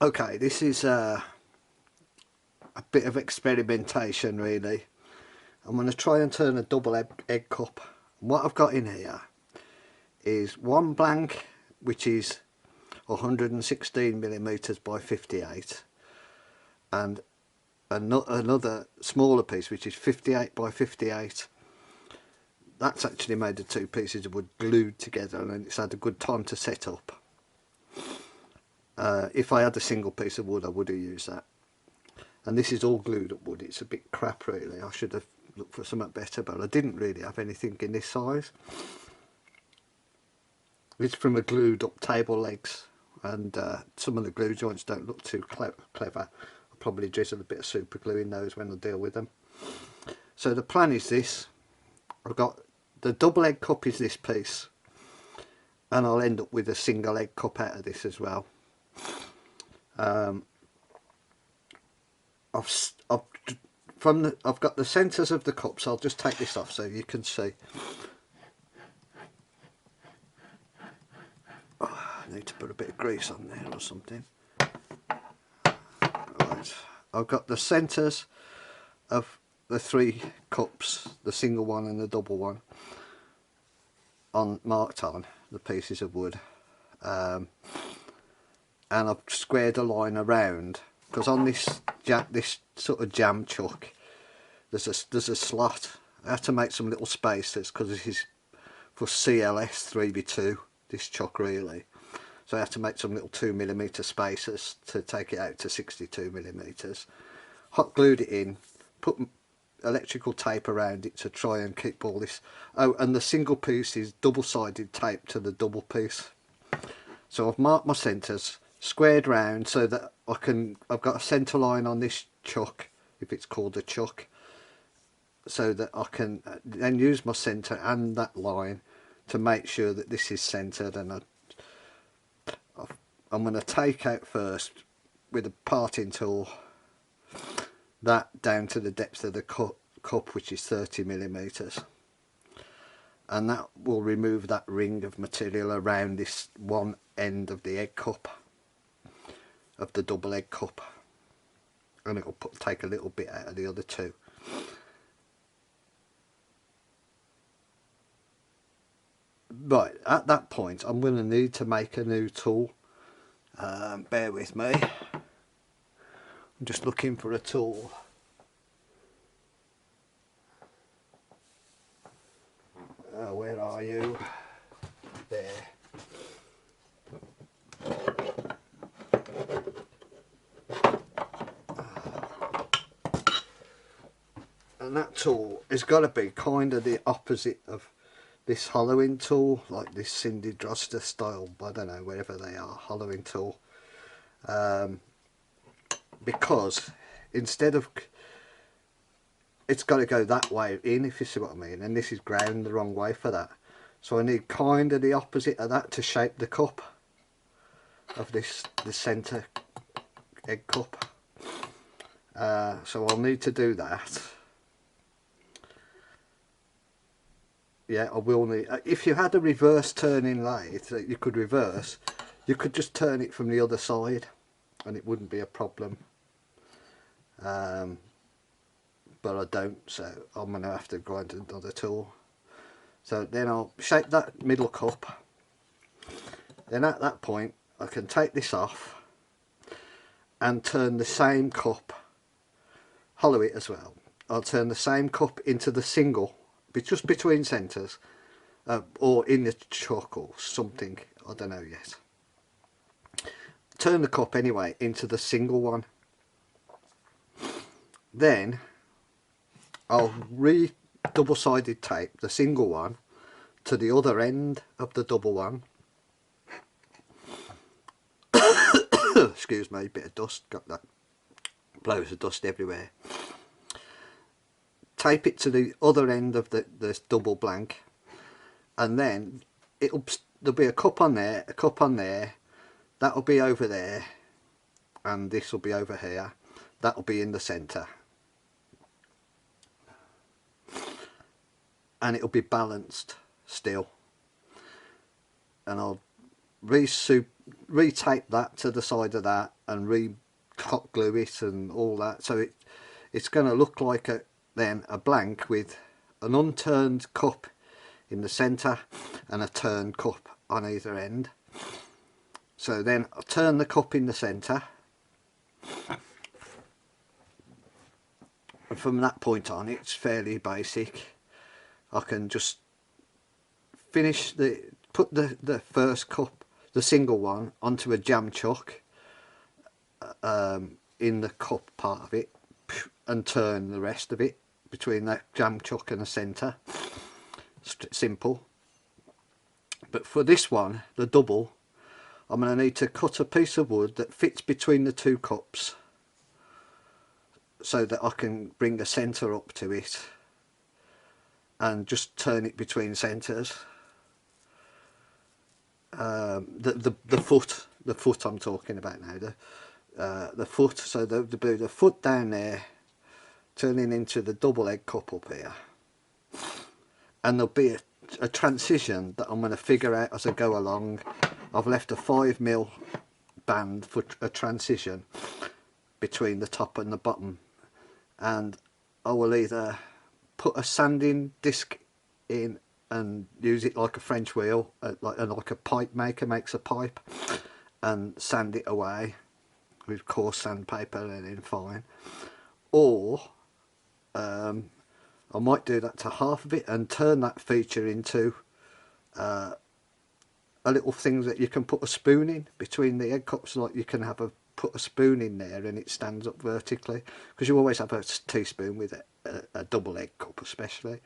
Okay, this is a bit of experimentation really. I'm going to try and turn a double egg cup. What I've got in here is one blank which is 116 millimeters by 58, and another smaller piece which is 58 by 58. That's actually made of two pieces of wood glued together, and it's had a good time to set up. If I had a single piece of wood I would have used that. And this is all glued up wood. It's a bit crap really. I should have looked for something better, but I didn't really have anything in this size. It's from a glued up table legs, and some of the glue joints don't look too clever. I'll probably drizzle a bit of super glue in those when I deal with them. So the plan is this. I've got the double egg cup is this piece, and I'll end up with a single egg cup out of this as well. I've got the centres of the cups. I'll just take this off so you can see. Oh, I need to put a bit of grease on there or something. Right, I've got the centres of the three cups, the single one and the double one, marked on the pieces of wood, and I've squared a line around, because on this sort of jam chuck there's a slot. I have to make some little spaces because this is for CLS 3x2, this chuck really, so I have to make some little 2mm spaces to take it out to 62mm. Hot glued it in, put electrical tape around it to try and keep all this. Oh, and the single piece is double-sided tape to the double piece. So I've marked my centres, squared round so that I've got a centre line on this chuck, if it's called a chuck, so that I can then use my centre and that line to make sure that this is centred. And I'm going to take out first with a parting tool that down to the depth of the cup, which is 30mm, and that will remove that ring of material around this one end of the egg cup, of the double egg cup, and it will take a little bit out of the other two. Right, at that point I'm going to need to make a new tool. Bear with me, I'm just looking for a tool. Where are you? There. And that tool has got to be kind of the opposite of this hollowing tool, like this Cindy Droster style, I don't know, wherever they are, hollowing tool. Because instead of, it's got to go that way in, if you see what I mean, and this is ground the wrong way for that. So I need kind of the opposite of that to shape the cup of the centre egg cup. So I'll need to do that. Yeah, I will need, if you had a reverse turning lathe that you could reverse, you could just turn it from the other side and it wouldn't be a problem. But I don't, so I'm going to have to grind another tool. So then I'll shape that middle cup. Then at that point I can take this off and turn the same cup, hollow it as well. I'll turn the same cup into the single, just between centres, or in the chuck or something, I don't know yet. Turn the cup anyway into the single one. Then I'll double-sided tape the single one to the other end of the double one. Excuse me, bit of dust, got that, blows of dust everywhere. Tape it to the other end of the double blank, and then there'll be a cup on there, a cup on there, that'll be over there, and this will be over here, that'll be in the centre, and it'll be balanced still. And I'll retape that to the side of that and re-hot glue it and all that, so it's going to look like then a blank with an unturned cup in the centre and a turned cup on either end. So then I'll turn the cup in the centre, and from that point on it's fairly basic. I can just put the first cup, the single one, onto a jam chuck in the cup part of it, and turn the rest of it between that jam chuck and the centre. Simple. But for this one, the double, I'm going to need to cut a piece of wood that fits between the two cups so that I can bring the centre up to it and just turn it between centres. The foot I'm talking about now, the foot, so the foot down there turning into the double egg cup up here, and there'll be a transition that I'm going to figure out as I go along. I've left a 5mm band for a transition between the top and the bottom, and I will either put a sanding disc in and use it like a French wheel, like a pipe maker makes a pipe, and sand it away with coarse sandpaper and then fine. Or I might do that to half of it and turn that feature into a little thing that you can put a spoon in between the egg cups, like you can put a spoon in there and it stands up vertically, because you always have a teaspoon with a double egg cup especially,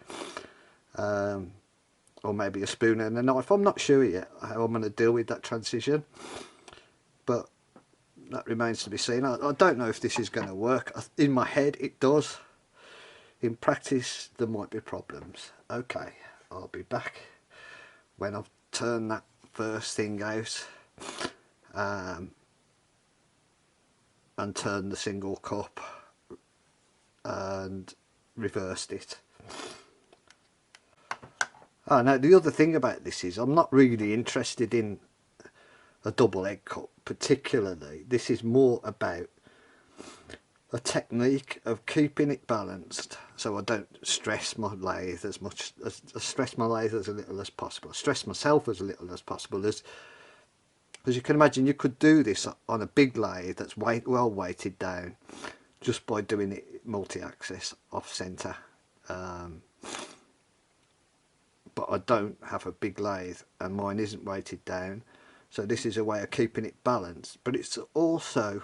or maybe a spoon and a knife. I'm not sure yet how I'm going to deal with that transition, but that remains to be seen. I don't know if this is going to work. In my head it does. In practice there might be problems. Okay, I'll be back when I've turned that first thing out and turned the single cup and reversed it. Oh, now the other thing about this is I'm not really interested in a double egg cup particularly. This is more about a technique of keeping it balanced, so I don't stress my lathe as much, stress my lathe as little as possible, stress myself as little as possible. As you can imagine, you could do this on a big lathe that's well weighted down just by doing it multi-axis off centre, but I don't have a big lathe and mine isn't weighted down, so this is a way of keeping it balanced. But it's also,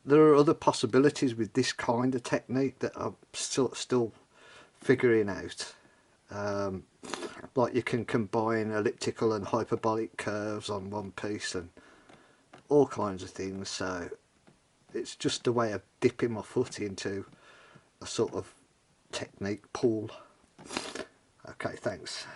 there are other possibilities with this kind of technique that I'm still figuring out. Like you can combine elliptical and hyperbolic curves on one piece and all kinds of things, so it's just a way of dipping my foot into a sort of technique pool. Okay, thanks.